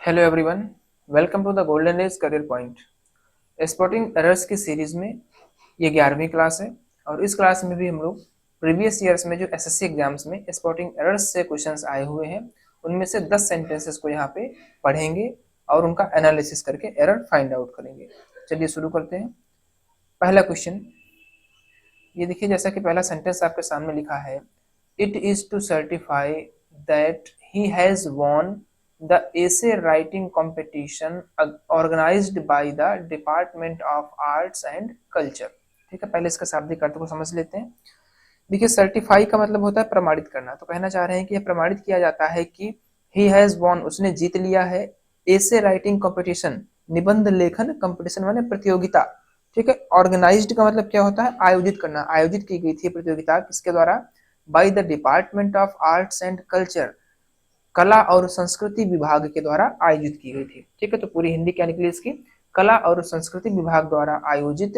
Hello everyone, welcome to the golden age career point. Spotting errors की series में ये 11वीं क्लास है और इस क्लास में भी हम लोग प्रीवियस ईयर्स में जो एसएससी एग्जाम्स में स्पॉटिंग एरर्स से क्वेश्चंस आए हुए हैं उनमें से 10 सेंटेंसेस को यहाँ पे पढ़ेंगे और उनका एनालिसिस करके एरर फाइंड आउट करेंगे। चलिए शुरू करते हैं। पहला क्वेश्चन ये देखिए, जैसा कि पहला सेंटेंस आपके सामने लिखा है, it is to certify that he has won the essay writing competition organised by the department of arts and culture. ठीक है, पहले इसका शाब्दिक अर्थ को समझ लेते हैं। देखिए, सर्टिफाई का मतलब होता है प्रमाणित करना, तो कहना चाह रहे हैं कि यह प्रमाणित किया जाता है कि ही हैज वॉन, उसने जीत लिया है, एसे राइटिंग कंपटीशन, निबंध लेखन कंपटीशन माने प्रतियोगिता। ठीक है, ऑर्गेनाइज्ड का मतलब क्या होता है, आयोजित करना, आयोजित की गई थी प्रतियोगिता किसके द्वारा, bye the department of arts and culture, कला और संस्कृति विभाग के द्वारा आयोजित की गई थी। ठीक है, तो पूरी हिंदी क्या निकली इसकी, कला और संस्कृति विभाग द्वारा आयोजित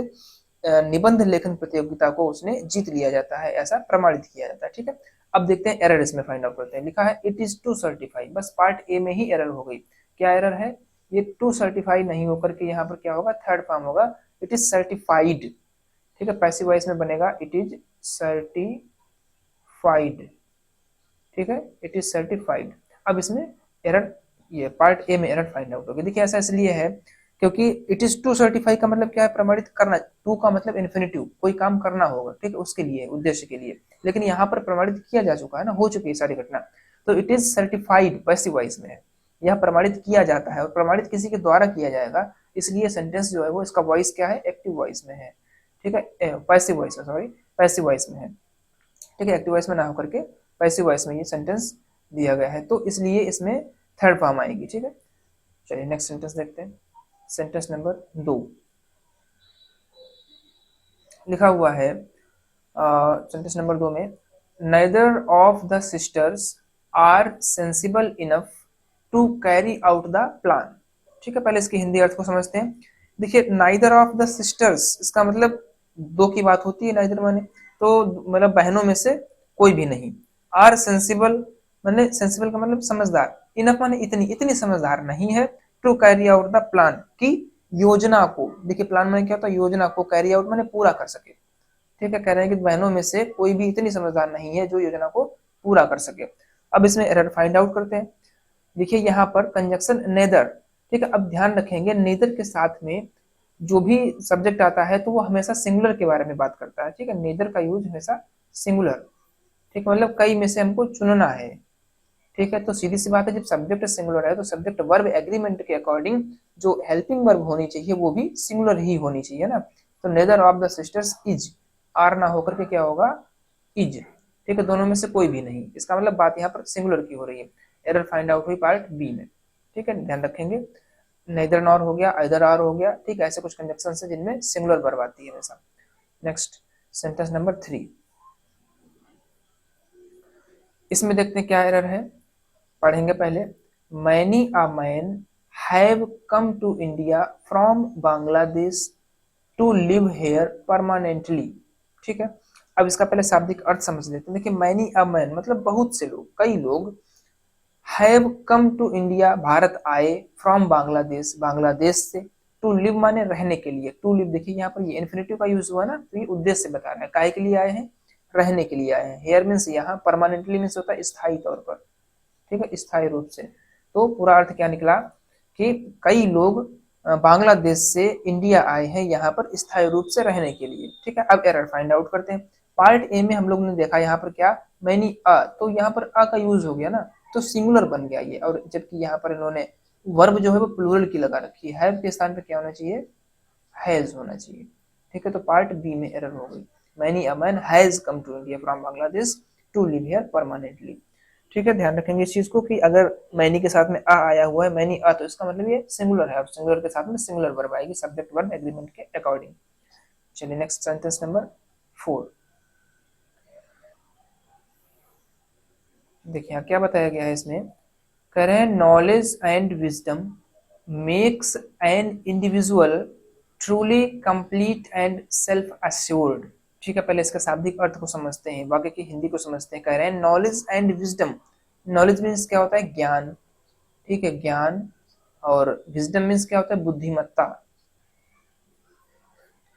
निबंध लेखन प्रतियोगिता को उसने जीत लिया जाता है, ऐसा प्रमाणित किया जाता है। ठीक है, अब देखते हैं एरर इसमें फाइंड आउट करते हैं। लिखा है इट इज टू सर्टिफाई, बस पार्ट ए में ही एरर हो गई। क्या एरर है, ये टू सर्टिफाई नहीं होकर के यहाँ पर क्या होगा, थर्ड फॉर्म होगा, इट इज सर्टिफाइड। ठीक है, पैसिव वॉइस में बनेगा इट इज सर्टिफाइड। ठीक है, इट इज सर्टिफाइड। अब इसमें एरर, ये पार्ट ए में एरर फाइंड आउट होगी। देखिए, ऐसा इसलिए है क्योंकि इट इज टू सर्टिफाई का मतलब क्या है, प्रमाणित करना। टू का मतलब इन्फिनिटिव, कोई काम करना होगा, ठीक है, उसके लिए, उद्देश्य के लिए, लेकिन यहाँ पर प्रमाणित किया जा चुका है ना, हो चुकी है सारी घटना, तो it is certified passive voice में है। यह प्रमाणित किया जाता है और प्रमाणित किसी के द्वारा किया जाएगा, इसलिए सेंटेंस जो है वो इसका वॉइस क्या है, एक्टिव वॉइस में है। ठीक है, पैसिव वॉइस में, सॉरी, पैसिव वॉइस में है। ठीक है, एक्टिव वॉइस में ना होकर के पैसिव वॉइस में ये सेंटेंस दिया गया है, तो इसलिए इसमें थर्ड फॉर्म आएगी। ठीक है, चलिए नेक्स्ट सेंटेंस देखते हैं। सेंटेंस नंबर 2 लिखा हुआ है, सेंटेंस नंबर 2 में, neither of the sisters are sensible enough to carry out the plan. ठीक है, पहले इसकी हिंदी अर्थ को समझते हैं। देखिए, नाइदर ऑफ द सिस्टर्स, इसका मतलब दो की बात होती है, नाइदर माने तो मतलब बहनों में से कोई भी नहीं। आर सेंसिबल माने, सेंसिबल का मतलब समझदार, इनफ माने इतनी, इतनी समझदार नहीं है, to carry out the plan, की योजना को। देखिए, प्लान में क्या होता है, योजना को, कैरी आउट माने पूरा कर सके। ठीक है, कह रहे हैं कि बहनों में से कोई भी इतनी समझदार नहीं है जो योजना को पूरा कर सके। अब इसमें एरर फाइंड आउट करते हैं। देखिए, यहाँ पर कंजक्शन नेदर। ठीक है, अब ध्यान रखेंगे, नेदर के साथ में जो भी सब्जेक्ट आता है तो वो हमेशा सिंगुलर के बारे में बात करता है। ठीक है, नेदर का यूज हमेशा सिंगुलर। ठीक है, मतलब कई में से हमको चुनना है। ठीक है, तो सीधी सी बात है, जब सब्जेक्ट सिंगुलर है तो सब्जेक्ट वर्ब एग्रीमेंट के अकॉर्डिंग जो हेल्पिंग वर्ब होनी चाहिए वो भी सिंगुलर ही होनी चाहिए ना। तो neither of the sisters is, are ना होकर के क्या होगा, इज। ठीक है, दोनों में से कोई भी नहीं, इसका मतलब बात यहाँ पर सिंगुलर की हो रही है। एरर फाइंड आउट हुई पार्ट बी में। ठीक है, ध्यान रखेंगे, नेदर नॉर हो गया, आइदर आर हो गया। ठीक है, ऐसे कुछ कंजक्शन है जिनमें सिंगुलर वर्ब आती है हमेशा। नेक्स्ट सेंटेंस नंबर 3, इसमें देखते हैं क्या एरर है, पढ़ेंगे पहले। Many a man have come to India from Bangladesh to live here permanently. ठीक है, अब इसका पहले शाब्दिक अर्थ समझ लेते हैं। देखिए, मैनी अ मैन मतलब बहुत से लोग, कई लोग, have come to India Bharat आए, फ्रॉम बांग्लादेश बांग्लादेश से, टू लिव माने रहने के लिए, टू लिव। देखिए यहाँ पर ये इन्फिनिटिव का यूज हुआ ना, तो ये उद्देश्य बता रहा है, काहे के लिए आए हैं, रहने के लिए आए हैं। हेयर मीन्स यहाँ, परमानेंटली मीन्स होता है स्थायी तौर पर। ठीक है, स्थायी रूप से। तो पूरा अर्थ क्या निकला कि कई लोग बांग्लादेश से इंडिया आए हैं यहाँ पर स्थायी रूप से रहने के लिए। ठीक है, अब एरर फाइंड आउट करते हैं। पार्ट ए में हम लोग ने देखा यहाँ पर क्या, मैनी अ, तो यहाँ पर अ का यूज हो गया ना, तो सिंगुलर बन गया ये, और जबकि यहाँ पर इन्होंने वर्ब जो है वो प्लूरल की लगा रखी है, हैव के स्थान पर क्या होना चाहिए, हैज होना चाहिए। ठीक है, तो पार्ट बी में एरर हो गई। Many a man has come to India from Bangladesh to live here permanently. ठीक है, ध्यान रखेंगे इस चीज को कि अगर मैनी के साथ में आ आया हुआ है, मैनी आ, तो इसका मतलब ये सिंगुलर है, और सिंगुलर के साथ में सिंगुलर वर्ब आएगी सब्जेक्ट वर्ब एग्रीमेंट के अकॉर्डिंग। चलिए नेक्स्ट सेंटेंस नंबर 4, देखिए क्या बताया गया है इसमें, करें knowledge and wisdom makes an individual truly complete and self assured. ठीक है, पहले इसका शाब्दिक अर्थ को समझते हैं, वाक्य की हिंदी को समझते हैं। कह रहे हैं knowledge and wisdom, knowledge means क्या होता है, ज्ञान। ठीक है, ज्ञान और विजडम मीन्स क्या होता है, बुद्धिमत्ता।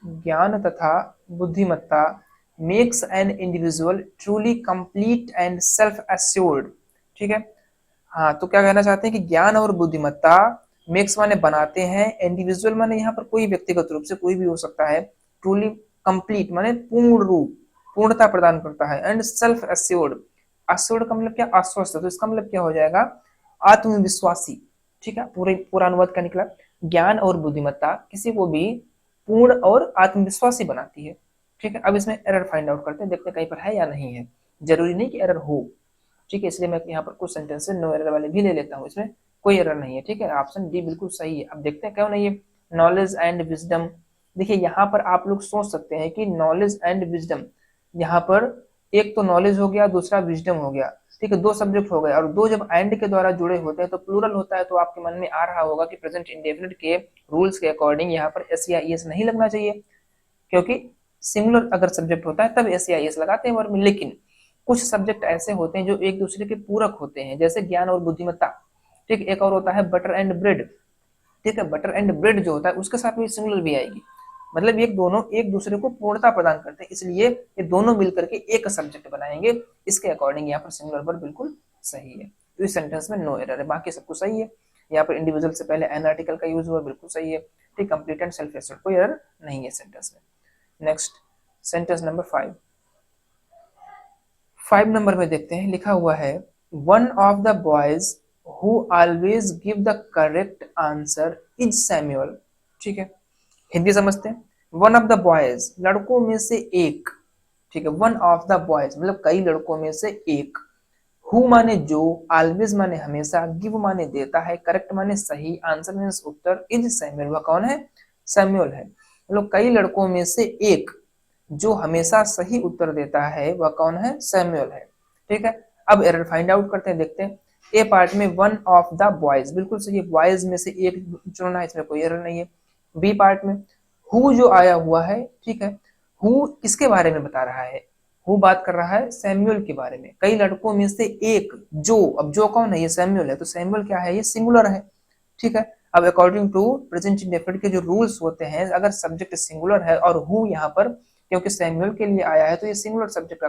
ज्ञान तथा बुद्धिमत्ता makes an individual truly complete and self assured. ठीक है, हाँ, तो क्या कहना चाहते हैं कि ज्ञान और बुद्धिमत्ता मेक्स माने बनाते हैं, इंडिविजुअल माने यहाँ पर कोई व्यक्तिगत रूप से कोई भी हो सकता है, ट्रूली कंप्लीट माने पूर्ण रूप, पूर्णता प्रदान करता है, एंड सेल्फ एश्योर्ड, एश्योर्ड का मतलब क्या, आश्वस्त, तो इसका मतलब क्या हो जाएगा, आत्मविश्वासी। ठीक है, पूरे पूरा अनुवाद क्या निकला, ज्ञान और बुद्धिमत्ता किसी को भी पूर्ण और आत्मविश्वासी बनाती है। ठीक है, अब इसमें एरर फाइंड आउट करते हैं, देखते हैं कहीं पर है या नहीं है, जरूरी नहीं कि एरर हो। ठीक है, इसलिए मैं यहाँ पर कुछ सेंटेंस नो एरर वाले भी ले लेता हूँ, इसमें कोई एरर नहीं है। ठीक है, ऑप्शन डी बिल्कुल सही है। अब देखते हैं क्यों नहीं है। नॉलेज एंड विजडम, देखिए यहाँ पर आप लोग सोच सकते हैं कि नॉलेज एंड विजडम, यहाँ पर एक तो नॉलेज हो गया, दूसरा विजडम हो गया। ठीक है, दो सब्जेक्ट हो गए, और दो जब एंड के द्वारा जुड़े होते हैं तो प्लूरल होता है, तो आपके मन में आ रहा होगा कि प्रेजेंट इंडेफिनिट के रूल्स के अकॉर्डिंग यहाँ पर एस या एस नहीं लगना चाहिए, क्योंकि सिंगुलर अगर सब्जेक्ट होता है तब एस या एस लगाते हैं वर्ब में। लेकिन कुछ सब्जेक्ट ऐसे होते हैं जो एक दूसरे के पूरक होते हैं, जैसे ज्ञान और बुद्धिमत्ता। ठीक, एक और होता है बटर एंड ब्रेड। ठीक है, बटर एंड ब्रेड जो होता है उसके साथ में सिंगुलर भी आएगी, मतलब ये दोनों एक दूसरे को पूर्णता प्रदान करते हैं, इसलिए ये दोनों मिलकर के एक सब्जेक्ट बनाएंगे। इसके अकॉर्डिंग यहाँ पर सिंगुलर वर्ब बिल्कुल सही है, तो इस सेंटेंस में नो एरर है, बाकी सब कुछ सही है। यहाँ पर इंडिविजुअल से पहले एन आर्टिकल का यूज हुआ, बिल्कुल सही है। ठीक, कंप्लीट एंड सेल्फ एश्योर्ड, कोई एरर नहीं है सेंटेंस में। नेक्स्ट सेंटेंस नंबर 5 नंबर में देखते हैं, लिखा हुआ है one of the boys who always give the correct answer is Samuel. ठीक है, हिंदी समझते हैं। वन ऑफ द बॉयज, लड़कों में से एक। ठीक है, वन ऑफ द बॉयज मतलब कई लड़कों में से एक। हु माने जो, ऑलवेज माने हमेशा, गिव माने देता है, करेक्ट माने सही, answer means Uttar, is Samuel वह कौन है, सैमुअल है। मतलब कई लड़कों में से एक जो हमेशा सही उत्तर देता है वह कौन है, सैमुअल है। ठीक है, अब एरर फाइंड आउट करते हैं, देखते हैं। ए पार्ट में वन ऑफ द बॉयज बिल्कुल सही है, बॉयज में से एक चुनना है, इसमें कोई एरर नहीं है। बी पार्ट में हु जो आया हुआ है, ठीक है, हु किसके बारे में बता रहा है, हु बात कर रहा है सैमुअल के बारे में, कई लड़कों में से एक जो, अब जो कौन है, ये सैमुअल है, तो सैमुअल क्या है, ये सिंगुलर है। ठीक है, अब अकॉर्डिंग टू प्रेजेंट इंडेफिनिट के जो रूल्स होते हैं, अगर सब्जेक्ट सिंगुलर है और हु यहाँ पर क्योंकि सैमुअल के लिए आया है तो ये सिंगुलर सब्जेक्ट का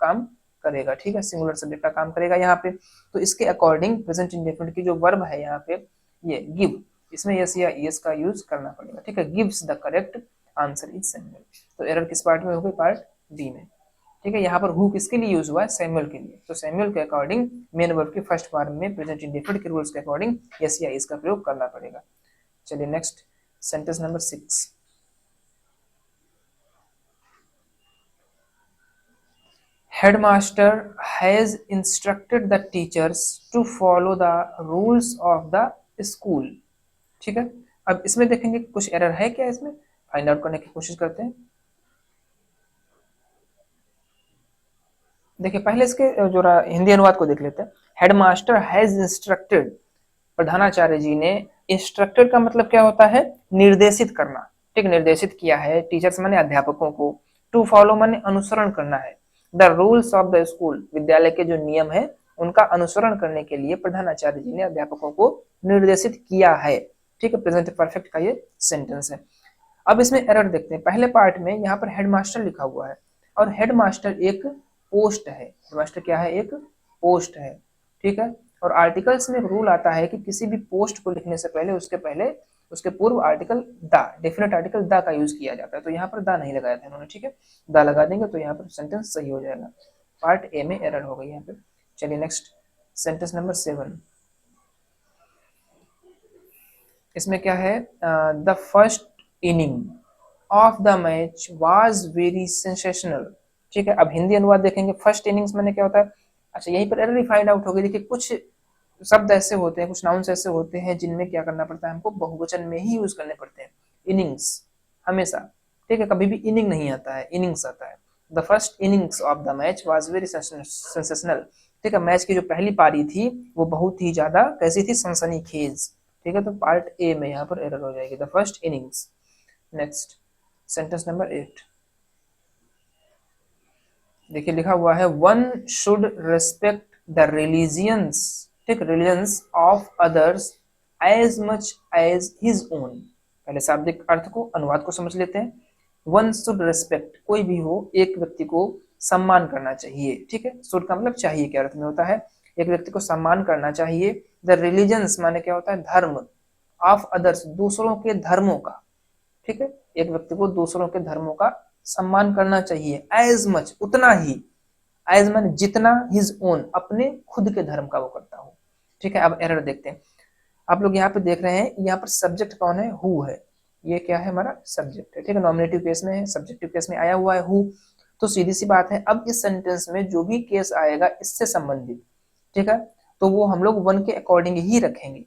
काम करेगा। ठीक है, सिंगुलर सब्जेक्ट का काम करेगा यहाँ पे, तो इसके अकॉर्डिंग प्रेजेंट इंडेफिनिट की जो वर्ब है यहाँ पे ये गिव, इसमें यस या यस का यूज करना पड़ेगा। ठीक है, gives the correct answer is Samuel, तो एरर किस पार्ट में होगी, पार्ट डी में। ठीक है, यहाँ पर हु किसके लिए यूज हुआ है, सैमुअल के लिए, तो सैमुअल के अकॉर्डिंग मेन वर्ब के फर्स्ट फॉर्म में प्रेजेंट इंडेफिनिट के रूल्स के अकॉर्डिंग यस या यस का प्रयोग करना पड़ेगा। चलिए next sentence number 6। Headmaster has instructed the teachers to follow the rules of the school। ठीक है, अब इसमें देखेंगे कुछ एरर है क्या, इसमें फाइंड आउट करने की कोशिश करते हैं। देखिए पहले इसके जो हिंदी अनुवाद को देख लेते हैं। हेडमास्टर हैज इंस्ट्रक्टेड, प्रधानाचार्य जी ने, इंस्ट्रक्टेड का मतलब क्या होता है, निर्देशित करना। ठीक, निर्देशित किया है, टीचर्स माने अध्यापकों को, टू फॉलो माने अनुसरण करना है, the rules of the school विद्यालय के जो नियम है उनका अनुसरण करने के लिए प्रधानाचार्य जी ने अध्यापकों को निर्देशित किया है। ठीक है, प्रेजेंट परफेक्ट का ये सेंटेंस है। अब इसमें एरर देखते हैं। पहले पार्ट में यहाँ पर हेडमास्टर लिखा हुआ है, और हेडमास्टर एक पोस्ट है, हेडमास्टर क्या है, एक पोस्ट है। ठीक है, और आर्टिकल्स में एक रूल आता है कि किसी भी पोस्ट को लिखने से पहले उसके पूर्व article the, definite article the का यूज किया जाता है, तो यहाँ पर द नहीं लगाया था इन्होंने। ठीक है, द लगा देंगे तो यहाँ पर सेंटेंस सही हो जाएगा, पार्ट ए में एरर हो गई यहाँ पे। चलिए नेक्स्ट सेंटेंस नंबर 7। इसमें क्या है, the first inning of the match was very sensational. ठीक है, अब हिंदी अनुवाद देखेंगे, फर्स्ट इनिंग्स मैंने क्या होता है, अच्छा यहीं पर एरर फाइंड आउट हो गई। देखिए कुछ शब्द ऐसे होते हैं, कुछ नाउन्स ऐसे होते हैं जिनमें क्या करना पड़ता है, हमको बहुवचन में ही यूज करने पड़ते हैं, इनिंग्स हमेशा। ठीक है, कभी भी इनिंग नहीं आता है, इनिंग्स आता है। The first innings of the match was very sensational. ठीक है, मैच की जो पहली पारी थी वो बहुत ही ज्यादा कैसी थी, सनसनीखेज। ठीक है, तो पार्ट ए में यहाँ पर एरर हो जाएगी, the first innings. Next sentence number 8। देखिए लिखा हुआ है one should respect the religions, ठीक, religions of others as much as his own. पहले शाब्दिक अर्थ को, अनुवाद को समझ लेते हैं। वन शुड रेस्पेक्ट, कोई भी हो एक व्यक्ति को सम्मान करना चाहिए, ठीक है। शुड का मतलब चाहिए के अर्थ में होता है, एक व्यक्ति को सम्मान करना चाहिए। द रिलीजन्स माने क्या होता है, धर्म। ऑफ अदर्स, दूसरों के धर्मों का, ठीक है। एक व्यक्ति को दूसरों के धर्मों का सम्मान करना चाहिए। एज मच, उतना ही। एज माने जितना, हिज ओन, अपने खुद के धर्म का वो करता हो, ठीक है। अब एरर देखते हैं। आप लोग यहाँ पे देख रहे हैं, यहाँ पर सब्जेक्ट कौन है, हु है। ये क्या है, हमारा सब्जेक्ट है, ठीक है। नॉमिनेटिव केस में है, सब्जेक्टिव केस में आया हुआ है हु। तो सीधी सी बात है, अब इस सेंटेंस में जो भी केस आएगा इससे संबंधित, ठीक है, तो वो हम लोग वन के अकॉर्डिंग ही रखेंगे।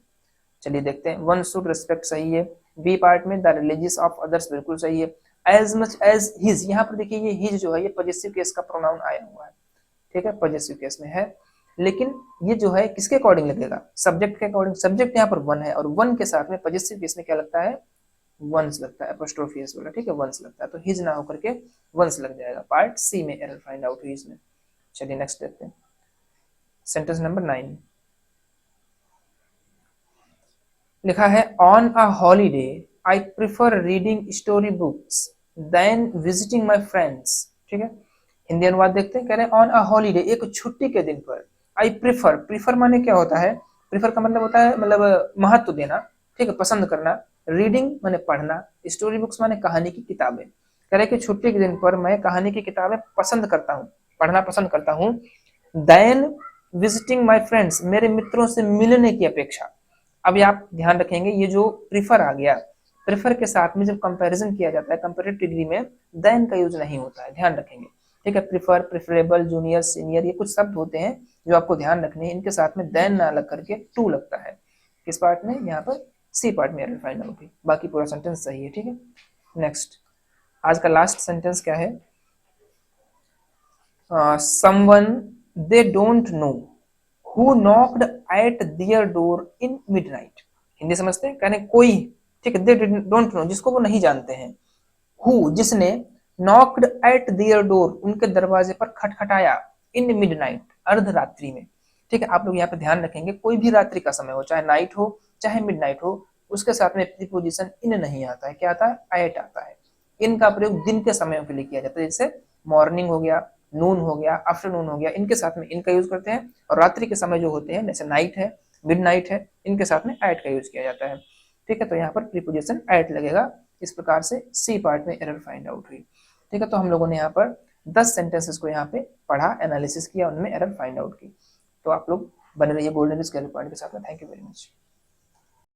चलिए देखते हैं। वन शुड रिस्पेक्ट सही है। बी पार्ट में द रिलीजियस ऑफ अदर्स बिल्कुल सही है। एज मच एज हिज, यहाँ पर देखिए ये हिज जो है ये पॉजेसिव केस का प्रोनाउन आया हुआ है, ठीक है, पॉजेसिव केस में है। लेकिन ये जो है किसके अकॉर्डिंग लगेगा, सब्जेक्ट के अकॉर्डिंग। सब्जेक्ट यहाँ पर वन है और वन के साथ में पॉजेसिव केस में क्या लगता है, वंस लगता है, एपोस्ट्रोफी एस वाला, ठीक है, वंस लगता है। तो हिज ना होकर के वंस लग जाएगा। पार्ट सी में एरर फाइंड आउट हुई इसमें। चलिए नेक्स्ट देखते हैं। सेंटेंस नंबर 9 लिखा है, on a holiday I prefer reading story books than visiting my friends, ठीक है। हिंदी अनुवाद देखते हैं। कह रहे हैं ऑन अ हॉलीडे, एक छुट्टी के दिन पर। आई प्रिफर, प्रिफर माने क्या होता है, प्रिफर का मतलब होता है मतलब महत्व देना, ठीक है, पसंद करना। रीडिंग माने पढ़ना, स्टोरी बुक्स माने कहानी की किताबें। कह रहे कि छुट्टी के दिन पर मैं कहानी की किताबें पसंद करता हूँ, पढ़ना पसंद करता हूँ। देन विजिटिंग माई फ्रेंड्स, मेरे मित्रों से मिलने की अपेक्षा। अभी आप ध्यान रखेंगे, ये जो प्रिफर आ गया, प्रेफर के साथ में जब कंपैरिजन किया जाता है कंपैरेटिव डिग्री में, देन का यूज नहीं होता है, ध्यान रखेंगे, ठीक है। प्रिफर, प्रेफरेबल, जूनियर, सीनियर, ये कुछ शब्द होते हैं जो आपको ध्यान रखने हैं। इनके साथ में देन ना लग करके टू लगता है। किस पार्ट में, यहाँ पर सी पार्ट में एरर फाइंड आउट हुई। बाकी पूरा सेंटेंस सही है, ठीक है। नेक्स्ट, आज का लास्ट सेंटेंस क्या है, someone they don't know who knocked eight their door in midnight. Hindi समझते हैं, कहने कोई, ठीक है, दे डोंट नो, जिसको वो नहीं जानते हैं। हु, जिसने, नॉक्ड एट देयर डोर, उनके दरवाजे पर खटखटाया, इन मिडनाइट, अर्धरात्रि में, ठीक है। आप लोग यहाँ पे ध्यान रखेंगे, कोई भी रात्रि का समय हो, चाहे नाइट हो चाहे मिडनाइट हो, उसके साथ में प्रीपोजिशन इन नहीं आता है, क्या आता है, एट आता है। इन का प्रयोग दिन के समय के लिए किया जाता है, जैसे मॉर्निंग हो गया, नून हो गया, आफ्टरनून हो गया, इनके साथ में इनका यूज करते हैं। और रात्रि के समय जो होते हैं, जैसे नाइट है, मिडनाइट है, इनके साथ में एट का यूज किया जाता है, ठीक है। तो यहाँ पर प्रीपोजिशन एट लगेगा। इस प्रकार से सी पार्ट में एरर फाइंड आउट हुई, ठीक है। तो हम लोगों ने यहाँ पर 10 सेंटेंसेस को यहाँ पे पढ़ा, एनालिसिस किया, उनमें एरर फाइंड आउट की। तो आप लोग बने रहिए गोल्डन स्केल पॉइंट के साथ में। Thank you very much.